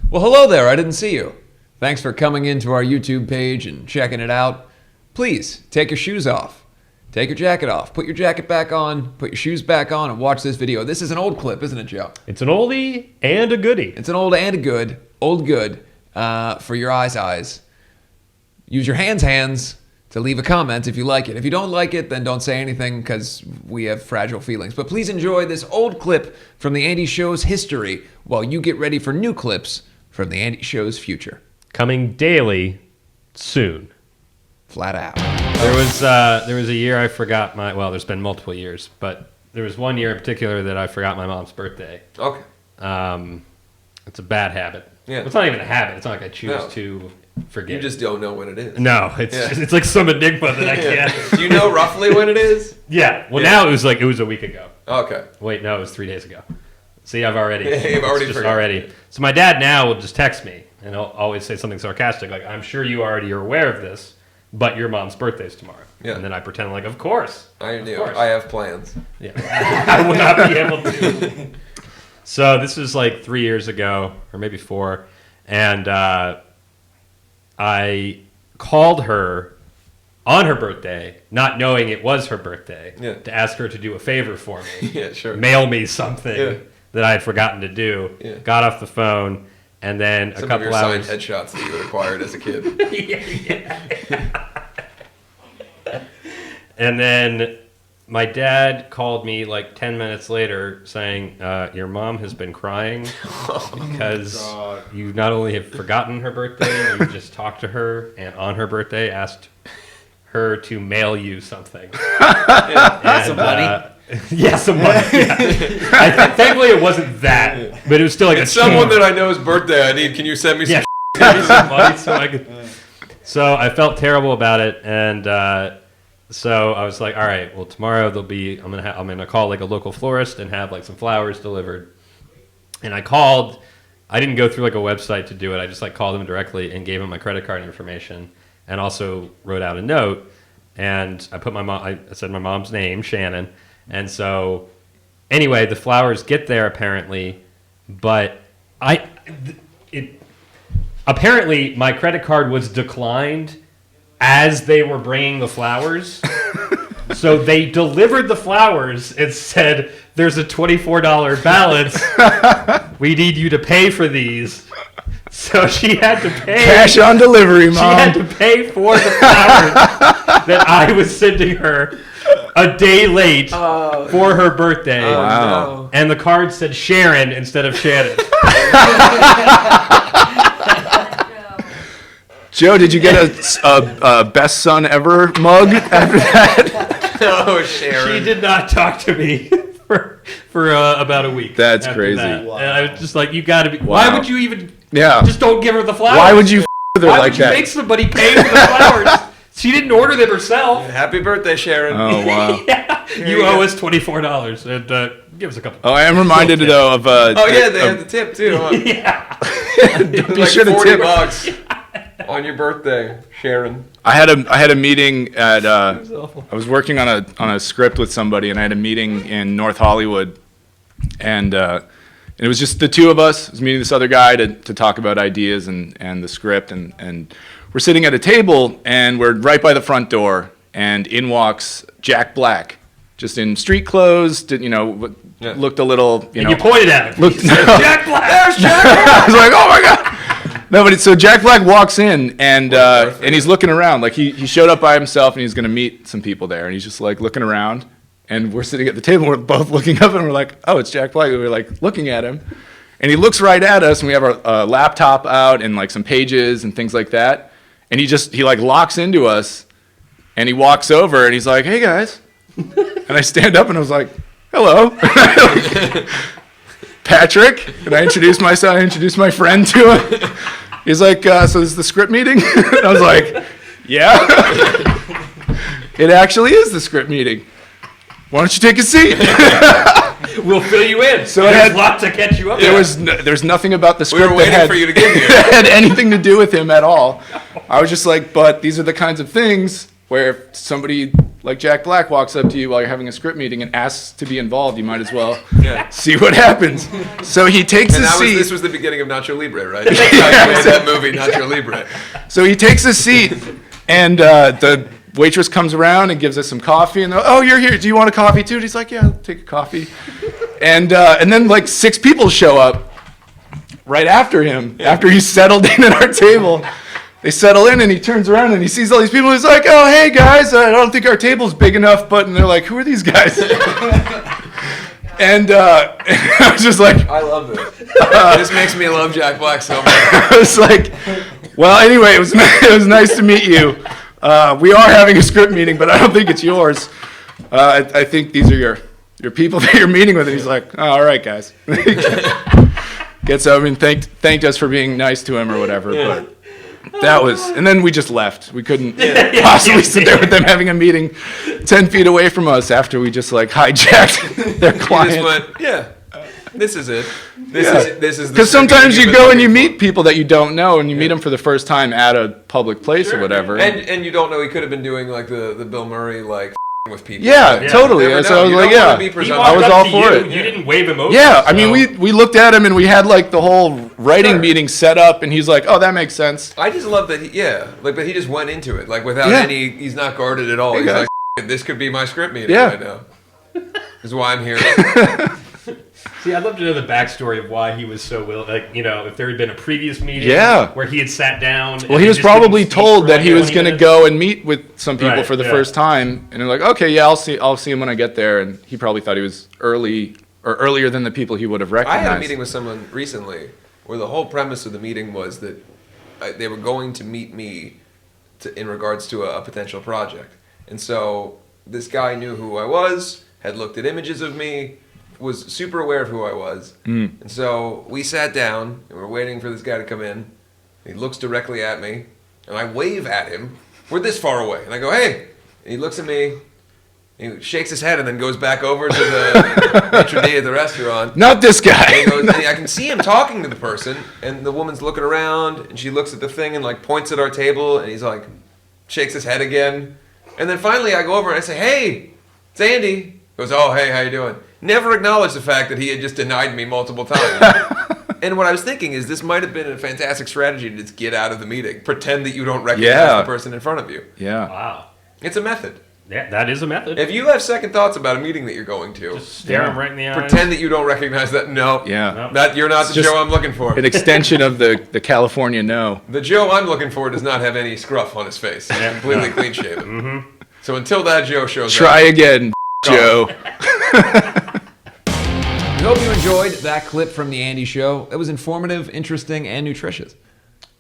Well, hello there. I didn't see you. Thanks for coming into our YouTube page and checking it out. Please, take your shoes off. Take your jacket off. Put your jacket back on. Put your shoes back on and watch this video. This is an old clip, isn't it, Joe? It's an oldie and a goodie. It's an old and a good. Old good for your eyes. Use your hands to leave a comment if you like it. If you don't like it, then don't say anything because we have fragile feelings. But please enjoy this old clip from the Andy Show's history while you get ready for new clips from the Andy Show's future. Coming daily soon. Flat out. There was a year I forgot there's been multiple years, but there was one year in particular that I forgot my mom's birthday. Okay. It's a bad habit. Yeah. It's not even a habit. It's not like I choose to forget. You just don't know when it is. No, it's like some enigma that I can't. Do you know roughly when it is? Yeah. Well, now it was a week ago. Okay. Wait, no, it was 3 days ago. See, I've already. You've already forgotten. So my dad now will just text me, and he'll always say something sarcastic like, "I'm sure you already are aware of this, but your mom's birthday's tomorrow." Yeah. And then I pretend like, of course. I knew. Of course. I have plans. Yeah. I will not be able to. So this was like 3 years ago, or maybe 4, and I called her on her birthday, not knowing it was her birthday, to ask her to do a favor for me. Yeah, sure. Mail me something that I had forgotten to do. Yeah. Got off the phone, and then Some a couple of your hours. signed headshots that you had acquired as a kid. And then my dad called me like 10 minutes later saying, your mom has been crying because you not only have forgotten her birthday, you just talked to her, and on her birthday asked her to mail you something. Some money? Some money. Yeah. Thankfully, it wasn't that, but it was still like it's someone that I know's birthday I need. Can you send me some some money so I could... So I felt terrible about it, and so I was like, all right, well, tomorrow I'm gonna call like a local florist and have like some flowers delivered. And I called. I didn't go through like a website to do it. I just like called them directly and gave them my credit card information, and also wrote out a note. And I put I said my mom's name, Shannon. And so, anyway, the flowers get there apparently, but apparently my credit card was declined as they were bringing the flowers. So they delivered the flowers and said, "There's a $24 balance. We need you to pay for these." So she had to pay. Cash on delivery, Mom. She had to pay for the flowers that I was sending her a day late for her birthday. Wow. And the card said Sharon instead of Shannon. Joe, did you get a best son ever mug after that? Oh, Sharon. She did not talk to me for about a week. That's crazy. That. Wow. And I was just like, you got to be. Wow. Why would you even? Yeah. Just don't give her the flowers. Why would you with her Why like would you that? make somebody pay for the flowers? She didn't order them herself. Happy birthday, Sharon. Oh, wow. Yeah. You owe us $24, and give us a couple. Oh, I am reminded though of. They have the tip too. Huh? Yeah. Be like sure to tip. $40 on your birthday, Sharon. I had a meeting at. I was working on a script with somebody, and I had a meeting in North Hollywood, and it was just the two of us. I was meeting this other guy to talk about ideas and the script, and we're sitting at a table, and we're right by the front door, and in walks Jack Black, just in street clothes, looked a little, And you pointed at him. Jack Black. There's Jack I Black. was like, oh my God. No, but so Jack Black walks in, and he's looking around, like he showed up by himself, and he's going to meet some people there, and he's just like looking around, and we're sitting at the table, and we're both looking up, and we're like, oh, it's Jack Black. And we're like looking at him, and he looks right at us, and we have our laptop out and like some pages and things like that, and he like locks into us, and he walks over, and he's like, hey guys, and I stand up, and I was like, hello. Patrick, and I introduced myself. I introduced my friend to him. He's like, so this is the script meeting? And I was like, yeah. It actually is the script meeting. Why don't you take a seat? We'll fill you in. So there's a lot to catch you up. There's nothing about the script We were waiting for you to get here. that had anything to do with him at all. I was just like, but these are the kinds of things where if somebody like Jack Black walks up to you while you're having a script meeting and asks to be involved, you might as well see what happens. So he takes a seat. This was the beginning of Nacho Libre, right? That's how you made that movie, Nacho Libre. So he takes a seat, and the waitress comes around and gives us some coffee. And oh, you're here. Do you want a coffee too? And he's like, yeah, I'll take a coffee. And then like 6 people show up right after him, after he's settled in at our table. They settle in, and he turns around and he sees all these people. And he's like, "Oh, hey guys, I don't think our table's big enough." And they're like, "Who are these guys?" And I was just like, I love it. This makes me love Jack Black so much. I was like, "Well, anyway, it was nice to meet you. We are having a script meeting, but I don't think it's yours. I think these are your people that you're meeting with." And he's like, "Oh, all right, guys." Gets up and thanked us for being nice to him or whatever, but. That was, and then we just left. We couldn't possibly sit there with them having a meeting 10 feet away from us after we just like hijacked their client. You just went, this is it. This is because sometimes you go and you meet people that you don't know, and you meet them for the first time at a public place or whatever. And you don't know he could have been doing like the Bill Murray like with people. Yeah, totally. So I was like, I was all for it. You didn't wave him over. Yeah, I mean, we looked at him and we had like the whole writing meeting set up, and he's like, "Oh, that makes sense." I just love that. But he just went into it like without any. He's not guarded at all. Hey, he's guys. like, "This could be my script meeting right now." This is why I'm here. See, I'd love to know the backstory of why he was so willing. Like, if there had been a previous meeting where he had sat down. Well, he was probably told that he was going to go and meet with some people for the first time, and they're like, "Okay, yeah, I'll see him when I get there." And he probably thought he was earlier than the people he would have recognized. I had a meeting with someone recently where the whole premise of the meeting was that they were going to meet me in regards to a potential project, and so this guy knew who I was, had looked at images of me, was super aware of who I was. And so we sat down and we're waiting for this guy to come in. He looks directly at me and I wave at him. We're this far away. And I go, "Hey." And he looks at me, he shakes his head and then goes back over to the maitre d' at the restaurant. Not this guy. And I can see him talking to the person, and the woman's looking around and she looks at the thing and like points at our table, and he's like shakes his head again. And then finally I go over and I say, "Hey, it's Andy." He goes, "Oh, hey, how you doing?" Never acknowledged the fact that he had just denied me multiple times. And what I was thinking is this might have been a fantastic strategy to just get out of the meeting. Pretend that you don't recognize the person in front of you. Yeah. Wow. It's a method. Yeah, that is a method. If you have second thoughts about a meeting that you're going to, Just stare him right in the eyes. pretend that you don't recognize that. No. Yeah. That you're not the just Joe I'm looking for. An extension of the California no. The Joe I'm looking for does not have any scruff on his face. He's completely clean shaven. Mm-hmm. So until that Joe shows Try up. again, Joe. We hope you enjoyed that clip from the Andy Show. It was informative, interesting, and nutritious.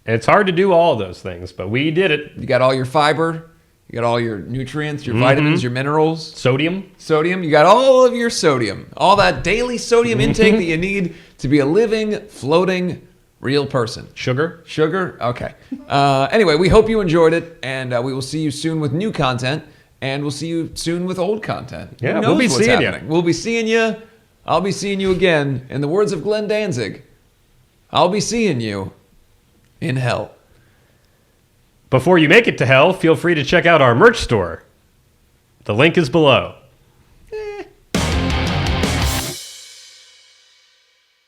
It's hard to do all of those things, but we did it. You got all your fiber, you got all your nutrients, your vitamins, your minerals. Sodium. You got all of your sodium. All that daily sodium intake that you need to be a living, floating, real person. Sugar. Okay. Anyway, we hope you enjoyed it, and we will see you soon with new content, and we'll see you soon with old content. Yeah, Who knows we'll be what's seeing happening. you. We'll be seeing you. I'll be seeing you again. In the words of Glenn Danzig, I'll be seeing you in hell. Before you make it to hell, feel free to check out our merch store. The link is below.